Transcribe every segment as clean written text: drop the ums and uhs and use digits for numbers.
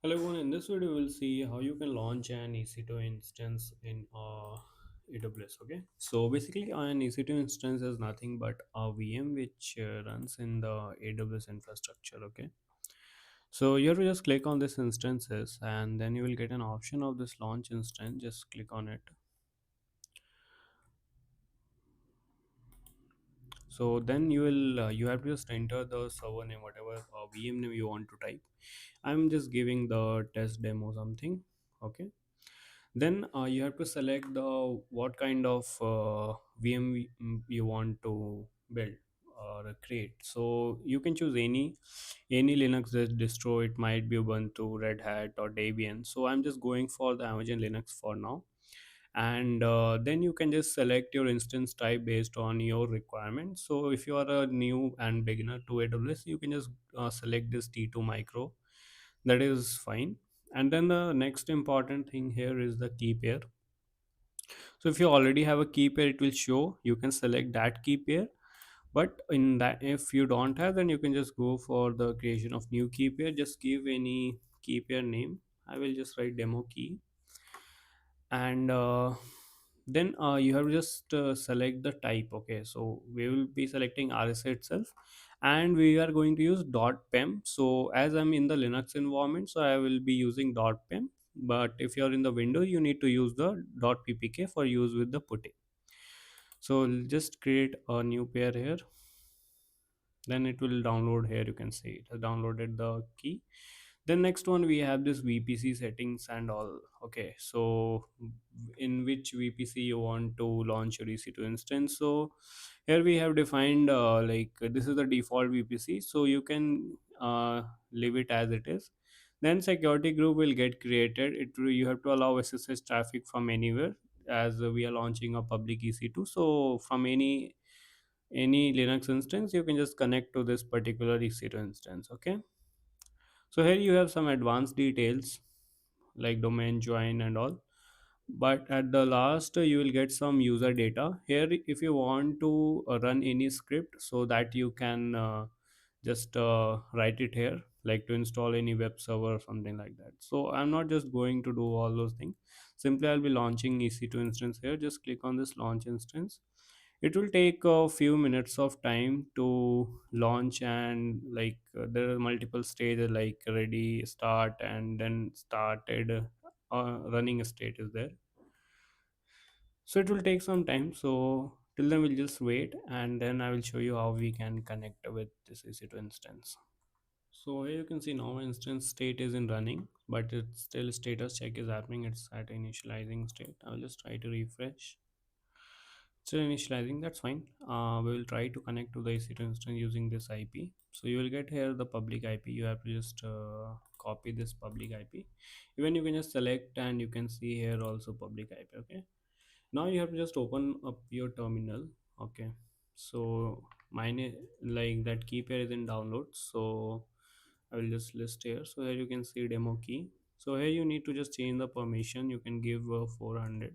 Hello everyone, in this video we'll see how you can launch an EC2 instance in AWS. Okay, so basically an EC2 instance is nothing but a VM which runs in the AWS infrastructure. Okay, so you have to just click on this instances and then you will get an option of this launch instance. Just click on it. So then you have to just enter the server name, whatever VM name you want to type. I'm just giving the test demo something. Okay, then you have to select the what kind of you want to build or create. So you can choose any Linux distro. It might be Ubuntu, Red Hat, or Debian. So I'm just going for the Amazon Linux for now. And then you can just select your instance type based on your requirements. So if you are a new and beginner to AWS, you can just select this T2 micro. That is fine. And then the next important thing here is the key pair. So if you already have a key pair, it will show. You can select that key pair. But in that, if you don't have, then you can just go for the creation of new key pair. Just give any key pair name. I will just write demo key. And then you have to just select the type. Okay, so we will be selecting RSA itself, and we are going to use .pem. So as I'm in the Linux environment, so I will be using .pem. But if you're in the Windows, you need to use the .ppk for use with the putty. So just create a new pair here. Then it will download. Here you can see it has downloaded the key. Then next one, we have this VPC settings and all. Okay, so in which VPC you want to launch your EC2 instance. So here we have defined this is the default VPC, so you can leave it as it is. Then security group will get created. You have to allow SSH traffic from anywhere, as we are launching a public EC2. So from any Linux instance, you can just connect to this particular EC2 instance. Okay, so here you have some advanced details like domain join and all. But at the last, you will get some user data here. If you want to run any script, so that you can just write it here, like to install any web server or something like that. So I'm not just going to do all those things. Simply I'll be launching EC2 instance here. Just click on this launch instance. It will take a few minutes of time to launch, and there are multiple stages like ready, start, and then started. Running state is there, so it will take some time. So till then we'll just wait, and then I will show you how we can connect with this EC2 instance. So here you can see now instance state is in running, but it's still status check is happening. It's at initializing state. I'll just try to refresh. Still initializing, that's fine. We will try to connect to the EC2 instance using this IP. So you will get here the public IP. You have to just copy this public IP. Even you can just select, and you can see here also public IP. Okay, now you have to just open up your terminal. Okay, so mine like that key pair is in download, so I will just list here. So here you can see demo key. So here you need to just change the permission. You can give 400.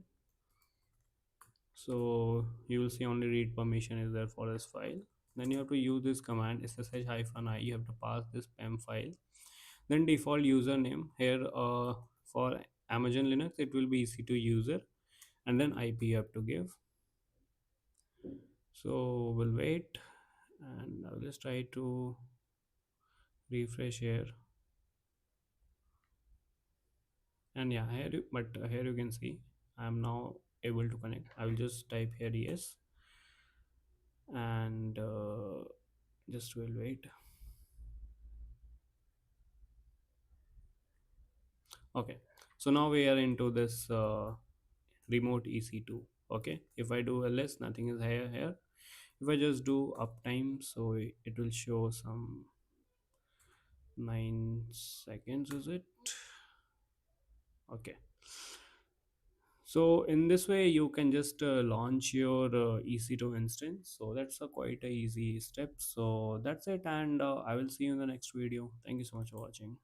So you will see only read permission is there for this file. Then you have to use this command ssh-i. You have to pass this pem file. Then default username here, for Amazon Linux it will be EC2 user, and then IP you have to give. So we'll wait, and I'll just try to refresh here. And yeah, here you can see I'm now able to connect. I will just type here yes, and just will wait. Okay, so now we are into this remote EC2. Okay, if I do ls, nothing is here. If I just do uptime, so it will show some 9 seconds, is it? Okay, so in this way you can just launch your EC2 instance. So that's a quite a easy step. So that's it, and I will see you in the next video. Thank you so much for watching.